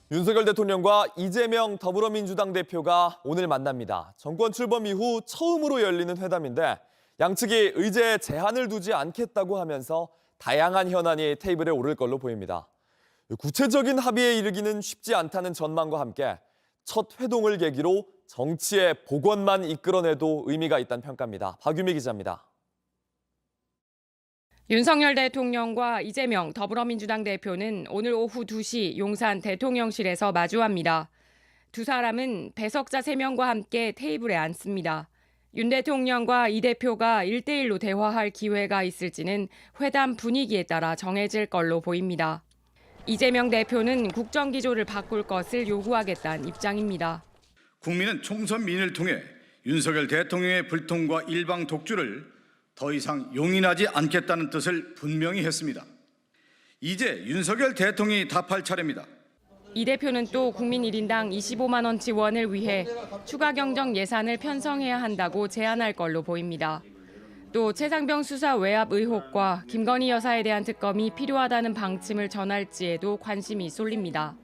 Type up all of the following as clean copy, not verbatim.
윤석열 대통령과 이재명 더불어민주당 대표가 오늘 만납니다. 정권 출범 이후 처음으로 열리는 회담인데 양측이 의제에 제한을 두지 않겠다고 하면서 다양한 현안이 테이블에 오를 걸로 보입니다. 구체적인 합의에 이르기는 쉽지 않다는 전망과 함께 첫 회동을 계기로 정치의 복원만 이끌어내도 의미가 있다는 평가입니다. 박유미 기자입니다. 윤석열 대통령과 이재명 더불어민주당 대표는 오늘 오후 2시 용산 대통령실에서 마주합니다. 두 사람은 배석자 3명과 함께 테이블에 앉습니다. 윤 대통령과 이 대표가 1대1로 대화할 기회가 있을지는 회담 분위기에 따라 정해질 걸로 보입니다. 이재명 대표는 국정기조를 바꿀 것을 요구하겠다는 입장입니다. 국민은 총선 민의를 통해 윤석열 대통령의 불통과 일방 독주를 더 이상 용인하지 않겠다는 뜻을 분명히 했습니다. 이제 윤석열 대통령이 답할 차례입니다. 이 대표는 또 국민 1인당 25만 원 지원을 위해 추가 경정 예산을 편성해야 한다고 제안할 걸로 보입니다. 또 최상병 수사 외압 의혹과 김건희 여사에 대한 특검이 필요하다는 방침을 전할지에도 관심이 쏠립니다.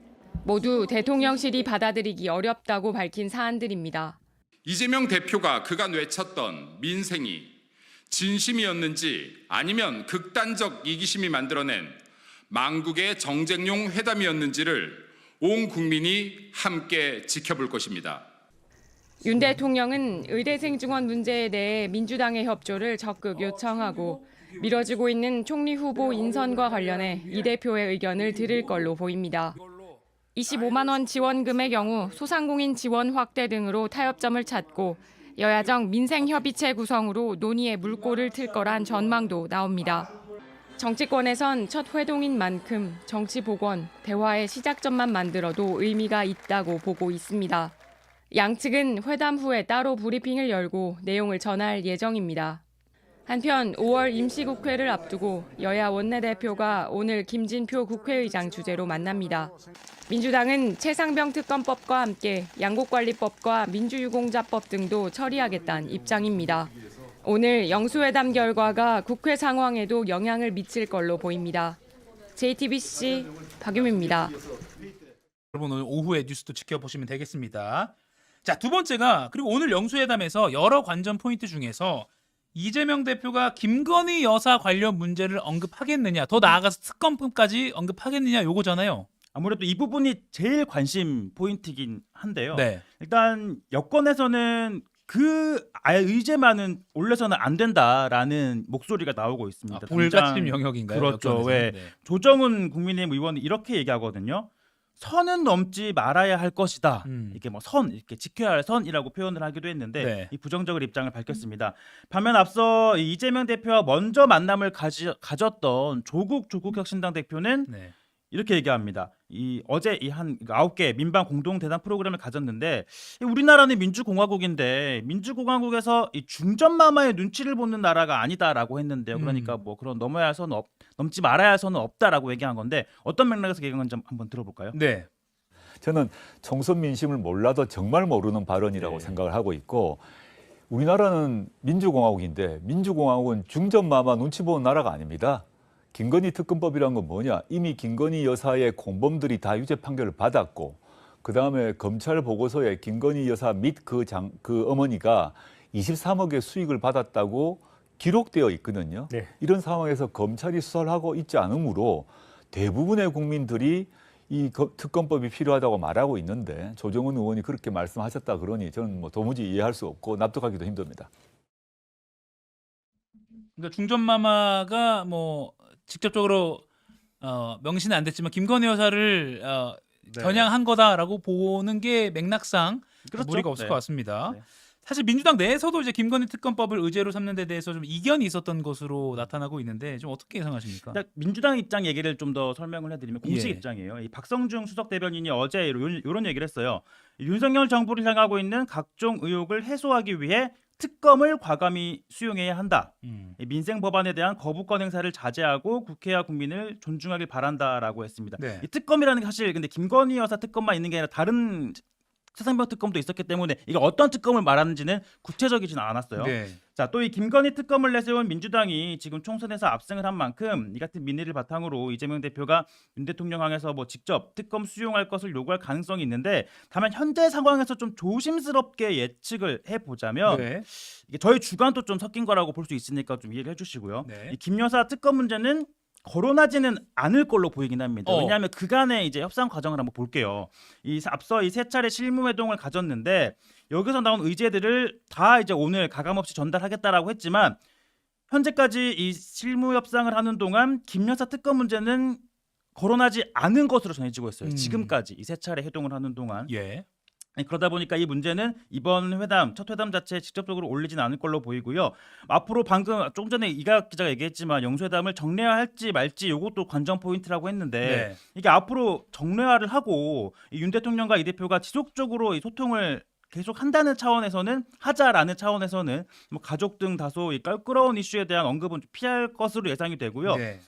모두 대통령실이 받아들이기 어렵다고 밝힌 사안들입니다. 이재명 대표가 그간 외쳤던 민생이 진심이었는지 아니면 극단적 이기심이 만들어낸 망국의 정쟁용 회담이었는지를 온 국민이 함께 지켜볼 것입니다. 윤 대통령은 의대생 증원 문제에 대해 민주당의 협조를 적극 요청하고 미뤄지고 있는 총리 후보 인선과 관련해 이 대표의 의견을 들을 걸로 보입니다. 25만 원 지원금의 경우 소상공인 지원 확대 등으로 타협점을 찾고 여야정 민생협의체 구성으로 논의에 물꼬를 틀 거란 전망도 나옵니다. 정치권에선 첫 회동인 만큼 정치 복원, 대화의 시작점만 만들어도 의미가 있다고 보고 있습니다. 양측은 회담 후에 따로 브리핑을 열고 내용을 전할 예정입니다. 한편 5월 임시국회를 앞두고 여야 원내대표가 오늘 김진표 국회의장 주재로 만납니다. 민주당은 최상병 특검법과 함께 양곡관리법과 민주유공자법 등도 처리하겠다는 입장입니다. 오늘 영수회담 결과가 국회 상황에도 영향을 미칠 걸로 보입니다. JTBC 박유미입니다. 여러분 오늘 오후에 뉴스도 지켜보시면 되겠습니다. 자, 두 번째가 그리고 오늘 영수회담에서 여러 관전 포인트 중에서 이재명 대표가 김건희 여사 관련 문제를 언급하겠느냐, 더 나아가서 특검까지 언급하겠느냐 요거잖아요. 아무래도 이 부분이 제일 관심 포인트이긴 한데요. 네. 일단 여권에서는 그 의제만은 올려서는 안 된다라는 목소리가 나오고 있습니다. 불가침 영역인가요? 그렇죠. 여권에서는? 왜 네. 조정훈 국민의힘 의원은 이렇게 얘기하거든요. 선은 넘지 말아야 할 것이다. 이렇게 뭐 선, 이렇게 지켜야 할 선이라고 표현을 하기도 했는데 네. 이 부정적인 입장을 밝혔습니다. 반면 앞서 이재명 대표와 먼저 만남을 가졌던 조국 혁신당 대표는 네. 이렇게 얘기합니다. 어제 한 9개 민방 공동 대담 프로그램을 가졌는데 우리나라는 민주공화국인데 민주공화국에서 이 중전마마의 눈치를 보는 나라가 아니다라고 했는데요. 그러니까 뭐 그런 넘지 말아야 할 선은 없다라고 얘기한 건데 어떤 맥락에서 얘기한 건지 한번 들어볼까요? 네. 저는 총선 민심을 몰라도 정말 모르는 발언이라고 생각을 하고 있고 우리나라는 민주공화국인데 민주공화국은 중전마마 눈치 보는 나라가 아닙니다. 김건희 특검법이란 건 뭐냐? 이미 김건희 여사의 공범들이 다 유죄 판결을 받았고 그다음에 검찰 보고서에 김건희 여사 및 그 어머니가 23억의 수익을 받았다고 기록되어 있거든요. 네. 이런 상황에서 검찰이 수사를 하고 있지 않으므로 대부분의 국민들이 이 특검법이 필요하다고 말하고 있는데 조정훈 의원이 그렇게 말씀하셨다 그러니 저는 뭐 도무지 이해할 수 없고 납득하기도 힘듭니다. 그러니까 중전마마가 뭐 직접적으로 명시는 안 됐지만 김건희 여사를 겨냥한 거다라고 보는 게 맥락상 그렇죠. 무리가 없을 네. 것 같습니다. 네. 사실 민주당 내에서도 이제 김건희 특검법을 의제로 삼는 데 대해서 좀 이견이 있었던 것으로 나타나고 있는데 좀 어떻게 예상하십니까? 일단 민주당 입장 얘기를 좀 더 설명을 해드리면 공식 예. 입장이에요. 이 박성중 수석 대변인이 어제 이런 얘기를 했어요. 윤석열 정부를 향하고 있는 각종 의혹을 해소하기 위해 특검을 과감히 수용해야 한다. 이 민생 법안에 대한 거부권 행사를 자제하고 국회와 국민을 존중하길 바란다라고 했습니다. 네. 이 특검이라는 게 사실 근데 김건희 여사 특검만 있는 게 아니라 다른 최상병 특검도 있었기 때문에 이게 어떤 특검을 말하는지는 구체적이진 않았어요. 네. 자, 또 이 김건희 특검을 내세운 민주당이 지금 총선에서 압승을 한 만큼 이 같은 민의를 바탕으로 이재명 대표가 윤 대통령 향해서 뭐 직접 특검 수용할 것을 요구할 가능성이 있는데, 다만 현재 상황에서 좀 조심스럽게 예측을 해보자면 네. 이게 저희 주관도 좀 섞인 거라고 볼 수 있으니까 좀 이해를 해주시고요. 네. 이 김 여사 특검 문제는 거론하지는 않을 걸로 보이긴 합니다. 왜냐하면 그간의 이제 협상 과정을 한번 볼게요. 앞서 이 세 차례 실무 회동을 가졌는데 여기서 나온 의제들을 다 이제 오늘 가감없이 전달하겠다라고 했지만, 현재까지 이 실무 협상을 하는 동안 김 여사 특검 문제는 거론하지 않은 것으로 전해지고 있어요. 지금까지 이 세 차례 회동을 하는 동안. 예. 그러다 보니까 이 문제는 이번 회담, 첫 회담 자체에 직접적으로 올리진 않을 걸로 보이고요. 앞으로 방금 조금 전에 이각 기자가 얘기했지만 영수회담을 정례화할지 말지 이것도 관전 포인트라고 했는데 네. 이게 앞으로 정례화를 하고 이 윤 대통령과 이 대표가 지속적으로 이 소통을 계속 한다는 차원에서는, 하자라는 차원에서는 뭐 가족 등 다소 이 껄끄러운 이슈에 대한 언급은 좀 피할 것으로 예상이 되고요. 네.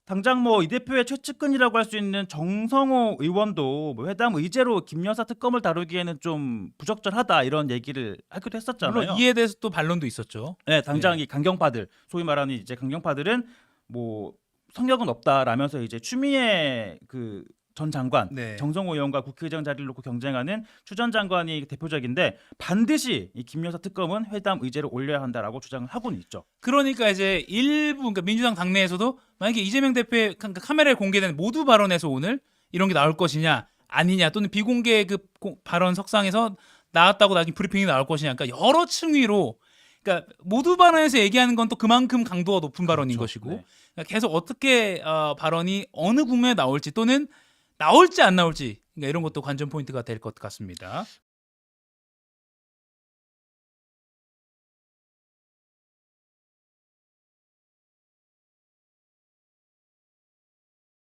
당장 뭐 이 대표의 최측근이라고 할 수 있는 정성호 의원도 뭐 회담 의제로 김 여사 특검을 다루기에는 좀 부적절하다 이런 얘기를 하기도 했었잖아요. 물론 이에 대해서 또 반론도 있었죠. 네, 당장 네. 이 강경파들, 소위 말하는 이제 강경파들은 뭐 성격은 없다라면서 이제 추미애 그 전 장관, 네. 정성호 의원과 국회의장 자리를 놓고 경쟁하는 추 전 장관이 대표적인데, 반드시 이 김 여사 특검은 회담 의제로 올려야 한다라고 주장을 하고는 있죠. 그러니까 이제 일부, 그러니까 민주당 당내에서도 만약에 이재명 대표의 카메라에 공개된 모두 발언에서 오늘 이런 게 나올 것이냐 아니냐, 또는 비공개 그 발언 석상에서 나왔다고 나중에 브리핑이 나올 것이냐, 그러니까 여러 층위로, 그러니까 모두 발언에서 얘기하는 건 또 그만큼 강도가 높은 발언인 것이고, 네. 그러니까 계속 어떻게 발언이 어느 국면에 나올지, 또는 나올지 안 나올지, 그러니까 이런 것도 관전 포인트가 될 것 같습니다.